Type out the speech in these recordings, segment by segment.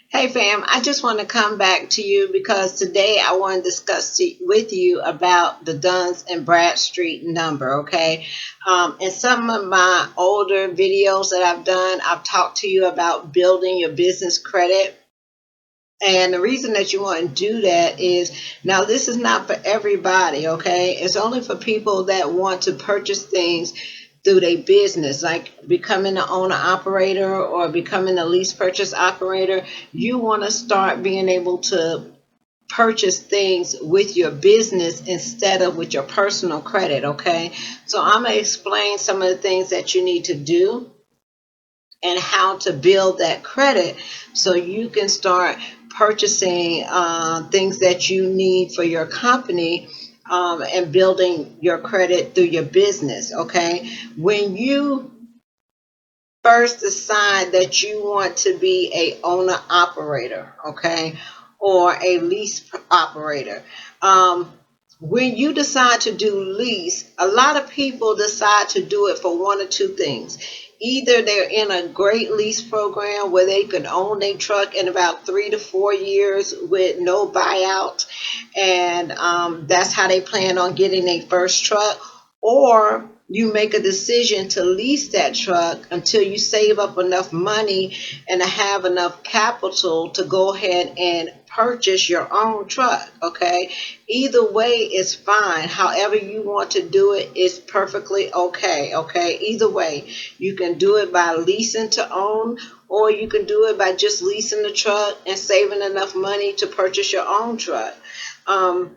Hey fam, I just want to come back to you because today I want to discuss with you about the Duns and Bradstreet number, okay? In some of my older videos that I've done, I've talked to you about building your business credit. And the reason that you want to do that is now this is not for everybody, okay? It's only for people that want to purchase things through their business, like becoming an owner operator or becoming a lease purchase operator. You want to start being able to purchase things with your business instead of with your personal credit, okay? So I'm going to explain some of the things that you need to do and how to build that credit so you can start purchasing things that you need for your company, and building your credit through your business. Okay, when you first decide that you want to be a owner operator, okay, or a lease operator, when you decide to do lease, a lot of people decide to do it for one or two things. Either they're in a great lease program where they can own their truck in about 3 to 4 years with no buyout, and that's how they plan on getting their first truck, or you make a decision to lease that truck until you save up enough money and have enough capital to go ahead and purchase your own truck. Okay, either way is fine. However you want to do it is perfectly okay. Okay, either way, you can do it by leasing to own, or you can do it by just leasing the truck and saving enough money to purchase your own truck. um,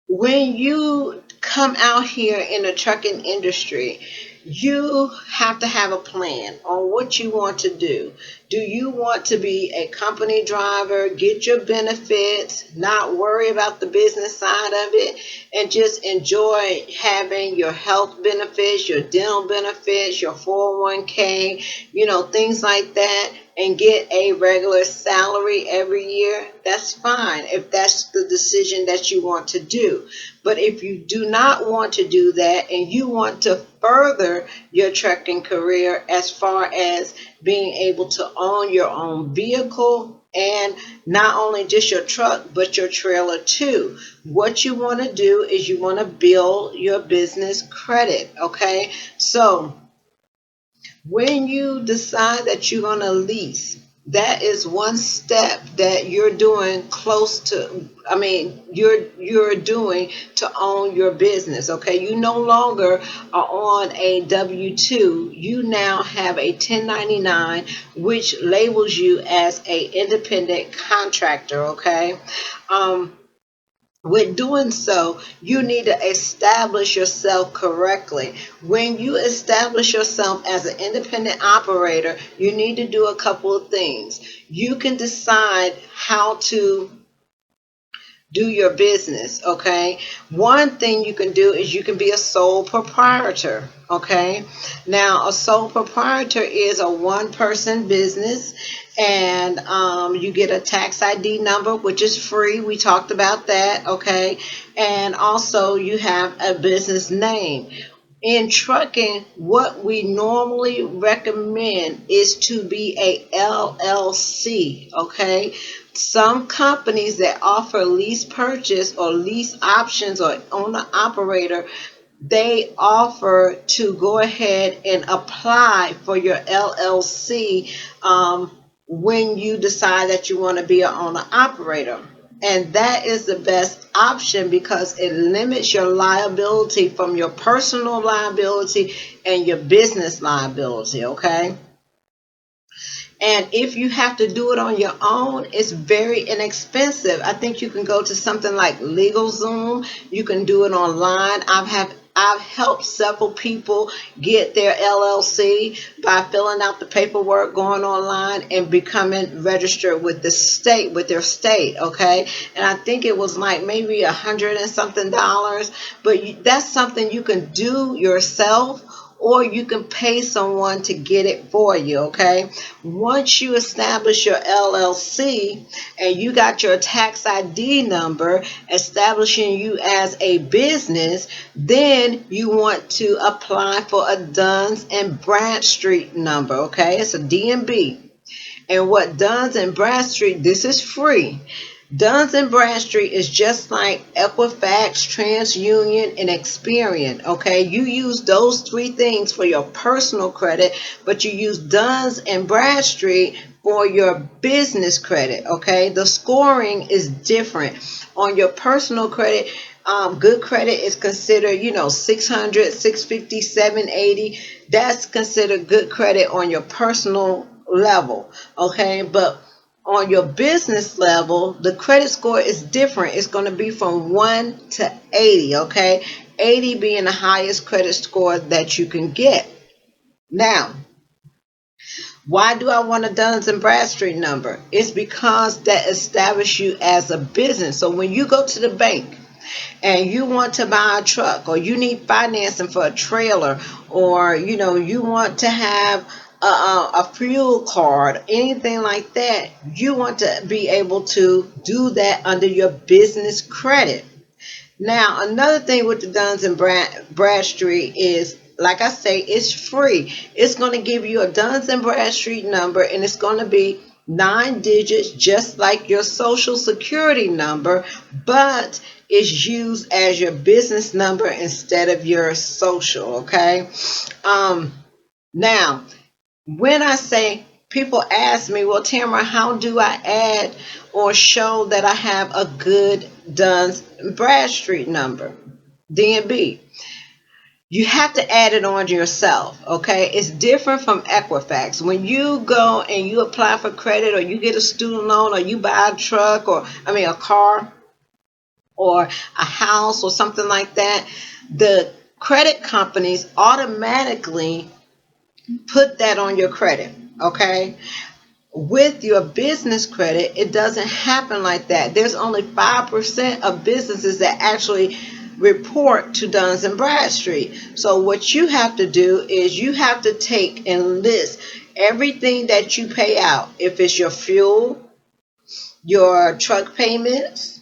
when you come out here in the trucking industry, you have to have a plan on what you want to do. Do you want to be a company driver, get your benefits, not worry about the business side of it, and just enjoy having your health benefits, your dental benefits, your 401k, things like that, and get a regular salary every year? That's fine if that's the decision that you want to do. But if you do not want to do that and you want to further your trucking career as far as being able to own your own vehicle, and not only just your truck but your trailer too, what you want to do is you want to build your business credit. Okay, so when you decide that you're going to lease, that is one step that you're doing close to, I mean, you're doing to own your business. Okay, you no longer are on a W-2. You now have a 1099, which labels you as a independent contractor. Okay, with doing so, you need to establish yourself correctly. When you establish yourself as an independent operator, you need to do a couple of things. You can decide how to do your business. Okay, one thing you can do is you can be a sole proprietor. Okay, now a sole proprietor is a one person business, and you get a tax ID number, which is free. We talked about that. Okay, and also you have a business name. In trucking, what we normally recommend is to be a LLC. Okay, some companies that offer lease purchase or lease options or owner operator, they offer to go ahead and apply for your LLC, when you decide that you want to be an owner operator. And that is the best option because it limits your liability from your personal liability and your business liability. Okay. And if you have to do it on your own, it's very inexpensive. I think you can go to something like LegalZoom. You can do it online. I've helped several people get their LLC by filling out the paperwork, going online, and becoming registered with the state, with their state. Okay, and I think it was like maybe $100 and something. But that's something you can do yourself, or you can pay someone to get it for you, okay? Once you establish your LLC and you got your tax ID number establishing you as a business, then you want to apply for a Duns and Bradstreet number, okay? It's a DMB. And what Duns and Bradstreet, this is free. Duns and Bradstreet is just like Equifax, TransUnion, and Experian. Okay, you use those three things for your personal credit, but you use Duns and Bradstreet for your business credit. Okay, the scoring is different on your personal credit. Good credit is considered, 600, 650, 780. That's considered good credit on your personal level. Okay, but on your business level, the credit score is different. It's going to be from 1 to 80, okay? 80 being the highest credit score that you can get. Now, why do I want a Duns and Bradstreet number? It's because that establishes you as a business. So when you go to the bank and you want to buy a truck, or you need financing for a trailer, or you want to have a fuel card, anything like that, you want to be able to do that under your business credit. Now, another thing with the Duns and Bradstreet is, like I say, it's free. It's going to give you a Duns and Bradstreet number, and it's going to be 9 digits, just like your social security number, but it's used as your business number instead of your social, okay? Now, when I say, people ask me, well, Tamara, how do I add or show that I have a good Duns Bradstreet number, DNB? You have to add it on yourself, okay? It's different from Equifax. When you go and you apply for credit, or you get a student loan, or you buy a truck, a car, or a house, or something like that, the credit companies automatically put that on your credit, okay? With your business credit, it doesn't happen like that. There's only 5% of businesses that actually report to Duns and Bradstreet. So what you have to do is you have to take and list everything that you pay out. If it's your fuel, your truck payments,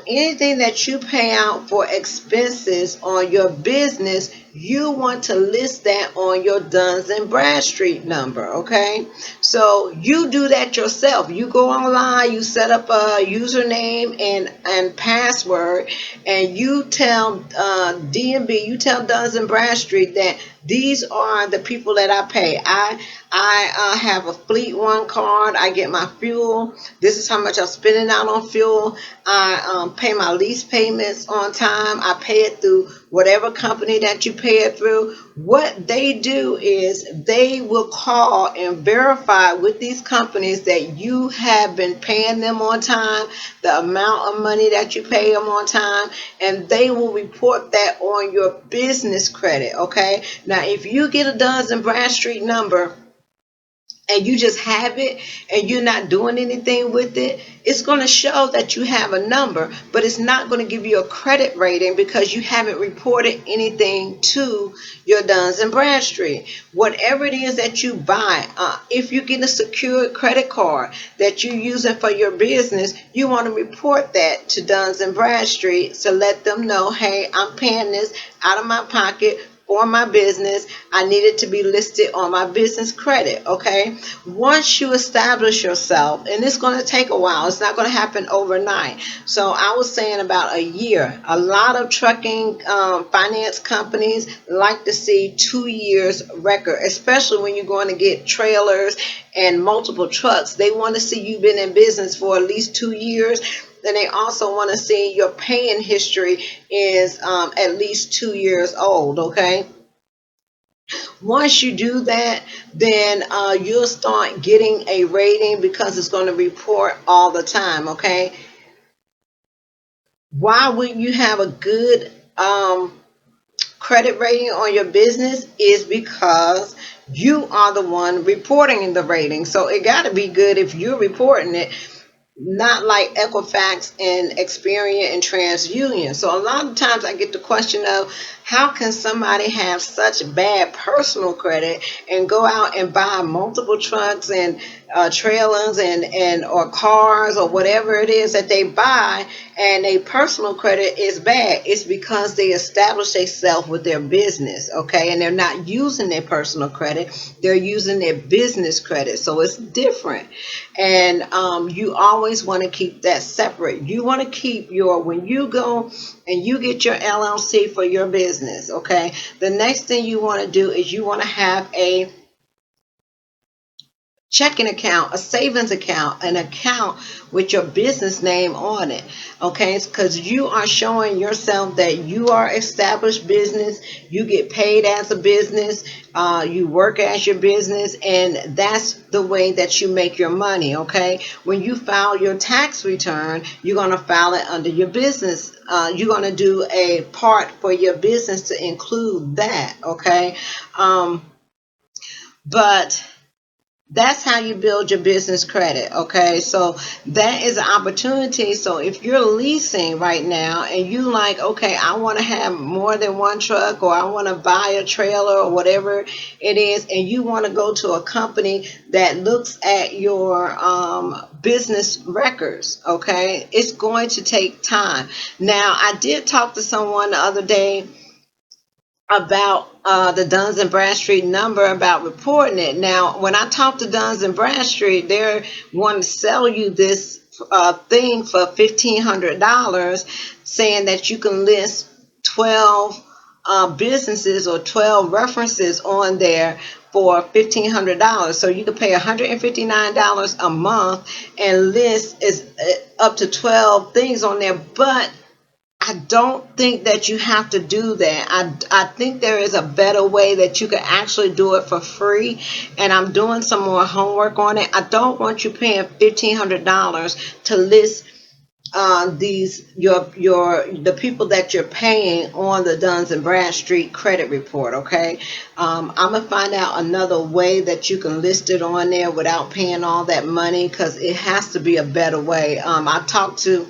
anything that you pay out for expenses on your business, you want to list that on your Duns and Bradstreet number, okay? So you do that yourself. You go online, you set up a username and password, and you tell DMB, you tell Duns and Bradstreet that these are the people that I pay. I have a Fleet One card. I get my fuel. This is how much I'm spending out on fuel. I pay my lease payments on time. I pay it through whatever company that you pay it through. What they do is they will call and verify with these companies that you have been paying them on time, the amount of money that you pay them on time, and they will report that on your business credit, okay? Now, if you get a Duns and Bradstreet number and you just have it and you're not doing anything with it, it's going to show that you have a number, but it's not going to give you a credit rating because you haven't reported anything to your Duns and Bradstreet. Whatever it is that you buy, if you get a secured credit card that you're using for your business, you want to report that to Duns and Bradstreet to let them know, hey, I'm paying this out of my pocket for my business. I need it to be listed on my business credit, okay? Once you establish yourself, and it's going to take a while, it's not going to happen overnight. So I was saying about a year. A lot of trucking finance companies like to see 2 years record, especially when you're going to get trailers and multiple trucks. They want to see you've been in business for at least 2 years. Then they also want to see your paying history is at least 2 years old, okay? Once you do that, then you'll start getting a rating because it's going to report all the time, okay? Why wouldn't you have a good credit rating on your business? Is because you are the one reporting the rating. So it got to be good if you're reporting it. not like Equifax and Experian and TransUnion. So a lot of times I get the question of how can somebody have such bad personal credit and go out and buy multiple trucks and trailers and or cars or whatever it is that they buy, and a personal credit is bad. It's because they establish themselves with their business, okay, and they're not using their personal credit, they're using their business credit, so it's different. And you always want to keep that separate. You want to keep your, when you go and you get your LLC for your business, okay, the next thing you want to do is you want to have a checking account, a savings account, an account with your business name on it. Okay, because you are showing yourself that you are established business, you get paid as a business, you work as your business, and that's the way that you make your money. Okay, when you file your tax return, you're going to file it under your business. You're going to do a part for your business to include that. Okay, but that's how you build your business credit. Okay, so that is an opportunity. So if you're leasing right now and you like, okay, I want to have more than one truck, or I want to buy a trailer or whatever it is, and you want to go to a company that looks at your business records, okay, it's going to take time. Now I did talk to someone the other day about the Duns and Bradstreet number, about reporting it. Now, when I talk to Duns and Bradstreet, they want to sell you this thing for $1,500, saying that you can list 12 businesses or 12 references on there for $1,500. So you can pay $159 a month and list is up to 12 things on there. But I don't think that you have to do that. I think there is a better way that you can actually do it for free. And I'm doing some more homework on it. I don't want you paying $1,500 to list these the people that you're paying on the Duns and Bradstreet credit report. Okay, I'm gonna find out another way that you can list it on there without paying all that money, because it has to be a better way. I talked to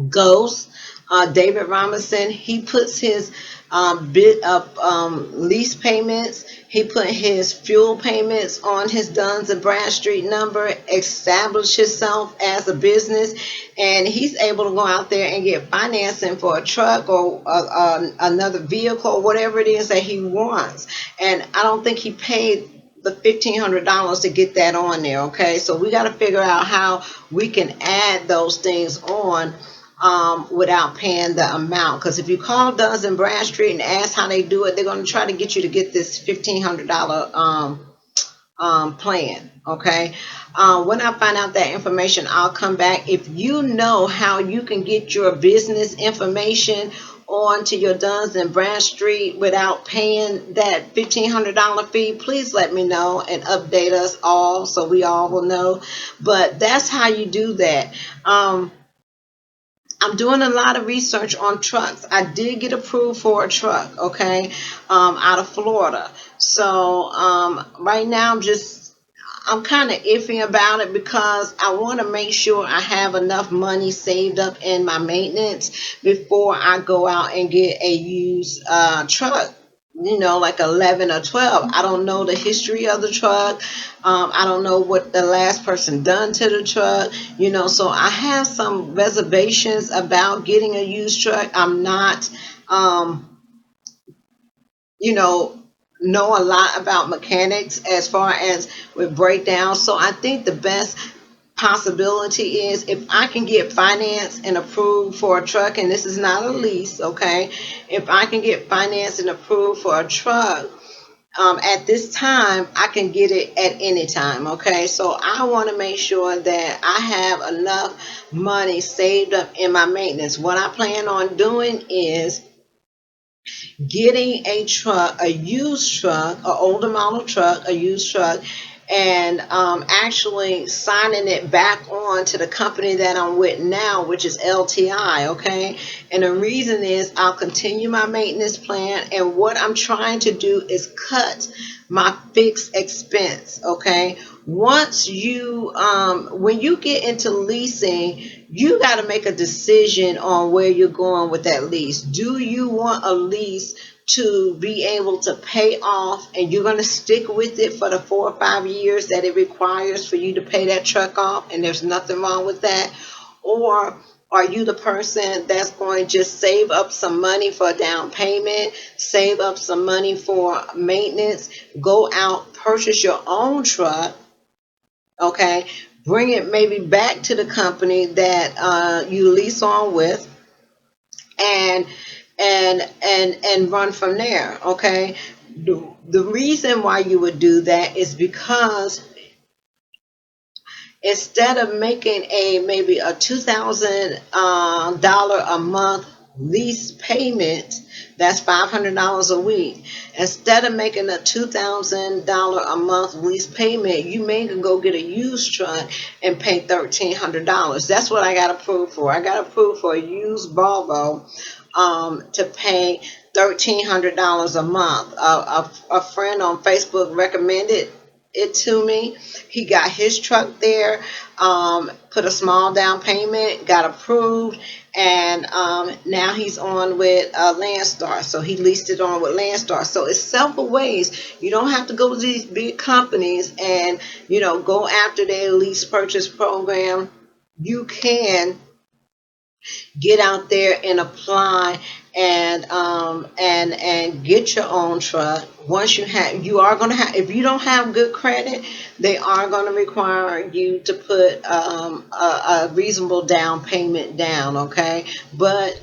Ghost, David Robinson. He puts his bit of lease payments. He put his fuel payments on his Duns and Bradstreet number, establish himself as a business, and he's able to go out there and get financing for a truck or another vehicle, whatever it is that he wants. And I don't think he paid the $1,500 to get that on there. Okay, so we got to figure out how we can add those things on without paying the amount. Because if you call Duns and Bradstreet and ask how they do it, they're going to try to get you to get this $1,500 plan. Okay. When I find out that information, I'll come back. If you know how you can get your business information onto your Duns and Bradstreet without paying that $1,500 fee, please let me know and update us all so we all will know. But that's how you do that. I'm doing a lot of research on trucks. I did get approved for a truck, okay, out of Florida. So right now I'm kind of iffy about it, because I want to make sure I have enough money saved up in my maintenance before I go out and get a used truck. Like 11 or 12. I don't know the history of the truck. I don't know what the last person done to the truck. So I have some reservations about getting a used truck. I'm not, you know a lot about mechanics as far as with breakdowns. So I think the best possibility is if I can get financed and approved for a truck, and this is not a lease, okay? If I can get financed and approved for a truck, at this time, I can get it at any time, okay? So I want to make sure that I have enough money saved up in my maintenance. What I plan on doing is getting a truck, a used truck, an older model truck, a used truck, and actually signing it back on to the company that I'm with now, which is LTI, okay? And the reason is I'll continue my maintenance plan, and what I'm trying to do is cut my fixed expense, okay? Once you, when you get into leasing, you got to make a decision on where you're going with that lease. Do you want a lease to be able to pay off, and you're going to stick with it for the 4 or 5 years that it requires for you to pay that truck off, and there's nothing wrong with that? Or are you the person that's going to just save up some money for a down payment, save up some money for maintenance, go out, purchase your own truck, okay, bring it maybe back to the company that you lease on with, and run from there, okay? The reason why you would do that is because instead of making a maybe a $2,000 a month lease payment, that's $500 a week. Instead of making a $2,000 a month lease payment, you may go get a used truck and pay $1,300. That's what I got approved for. I got approved for a used Volvo to pay $1,300 a month. A friend on Facebook recommended it to me. He got his truck there, put a small down payment, got approved, and now he's on with Landstar. So he leased it on with Landstar. So it's several ways. You don't have to go to these big companies and go after their lease purchase program. You can get out there and apply and get your own truck. Once you are going to have, if you don't have good credit, they are going to require you to put a reasonable down payment down, okay? But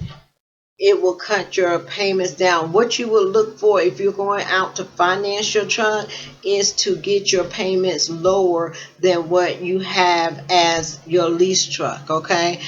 it will cut your payments down. What you will look for if you're going out to finance your truck is to get your payments lower than what you have as your lease truck, okay?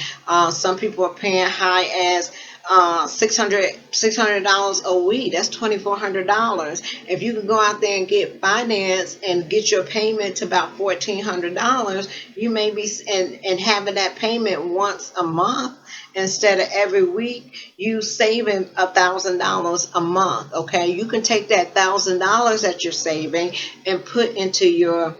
Some people are paying high as $600 a week. That's $2,400. If you can go out there and get finance and get your payment to about $1,400, you may be and having that payment once a month instead of every week, you saving $1,000 a month. Okay, you can take that $1,000 that you're saving and put into your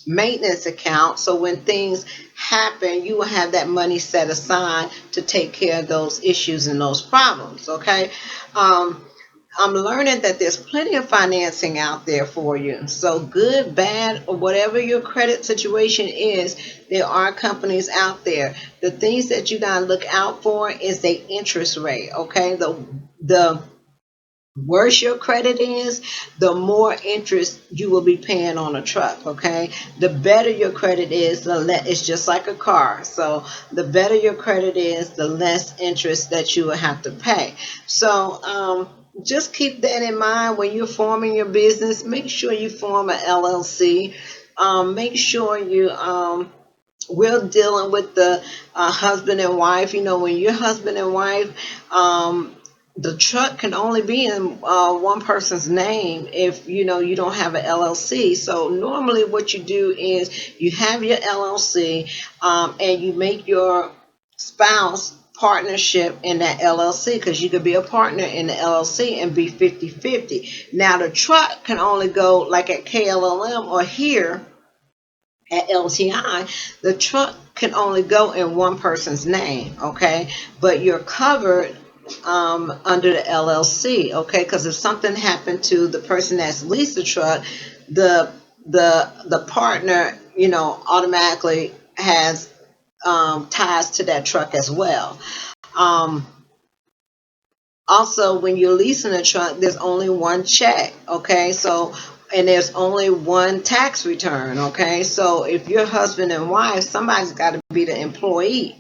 maintenance account, so when things happen, you will have that money set aside to take care of those issues and those problems, okay? I'm learning that there's plenty of financing out there for you. So good, bad, or whatever your credit situation is, there are companies out there. The things that you gotta look out for is the interest rate, okay? The worse your credit is, the more interest you will be paying on a truck, okay? The better your credit is, it's just like a car. So the better your credit is, the less interest that you will have to pay. So just keep that in mind when you're forming your business. Make sure you form an LLC. Make sure we're dealing with the husband and wife. When you're husband and wife, the truck can only be in one person's name if you don't have an LLC. So normally what you do is you have your LLC, and you make your spouse partnership in that LLC, because you could be a partner in the LLC and be 50-50. Now the truck can only go, like at KLLM or here at LTI, the truck can only go in one person's name, okay? But you're covered under the LLC, okay? Because if something happened to the person that's leased the truck, the partner, automatically has ties to that truck as well. Also, when you're leasing a truck, there's only one check, okay? So, and there's only one tax return, okay? So if you're husband and wife, somebody's got to be the employee,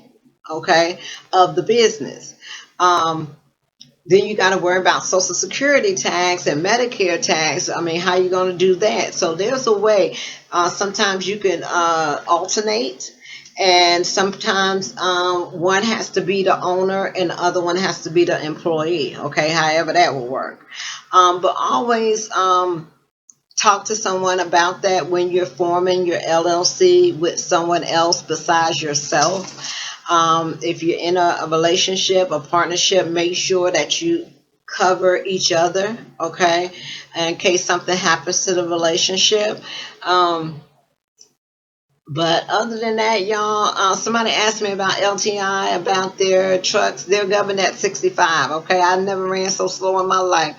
okay, of the business. Then you got to worry about Social Security tax and Medicare tax. I mean, how are you going to do that? So there's a way. Sometimes you can alternate, and sometimes one has to be the owner and the other one has to be the employee, okay, however that will work. But always talk to someone about that when you're forming your LLC with someone else besides yourself. If you're in a relationship, a partnership, make sure that you cover each other, okay, in case something happens to the relationship. Um, but other than that, y'all, somebody asked me about LTI, about their trucks. They're governed at 65, okay? I never ran so slow in my life.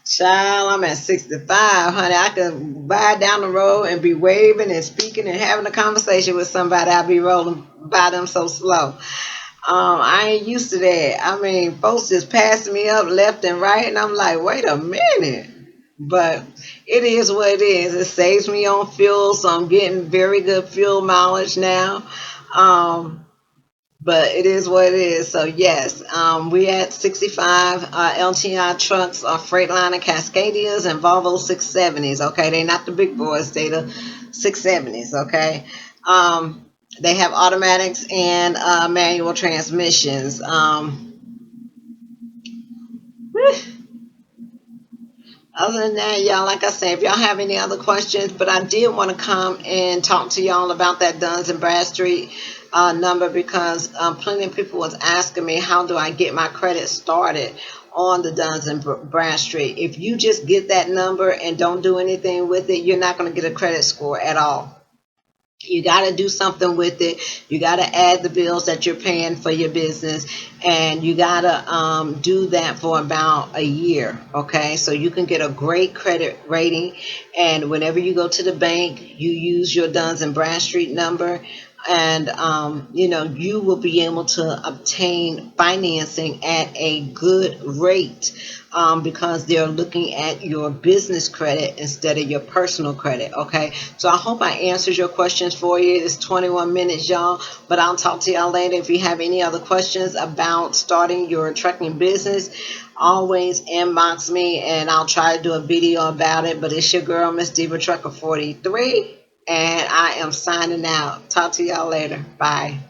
Child, I'm at 65, honey. I can ride down the road and be waving and speaking and having a conversation with somebody. I'll be rolling by them so slow. I ain't used to that. I mean, folks just passing me up left and right, and I'm like, wait a minute. But it is what it is. It saves me on fuel, so I'm getting very good fuel mileage now. Um, but it is what it is. So yes, we at 65 LTI trucks are Freightliner Cascadias and Volvo 670s. Okay, they're not the big boys. They the 670s. Okay, they have automatics and manual transmissions. Other than that, y'all, like I said, if y'all have any other questions, but I did want to come and talk to y'all about that Duns and Bradstreet number because plenty of people was asking me, how do I get my credit started on the Duns and Bradstreet? If you just get that number and don't do anything with it, you're not going to get a credit score at all. You got to do something with it. You got to add the bills that you're paying for your business, and you got to do that for about a year. Okay, so you can get a great credit rating, and whenever you go to the bank, you use your Duns and Bradstreet number, and you will be able to obtain financing at a good rate, because they're looking at your business credit instead of your personal credit. Okay, so I hope I answered your questions for you. It's 21 minutes, y'all, but I'll talk to y'all later. If you have any other questions about starting your trucking business, always inbox me and I'll try to do a video about it. But it's your girl, Miss Diva Trucker 43, and I am signing out. Talk to y'all later. Bye.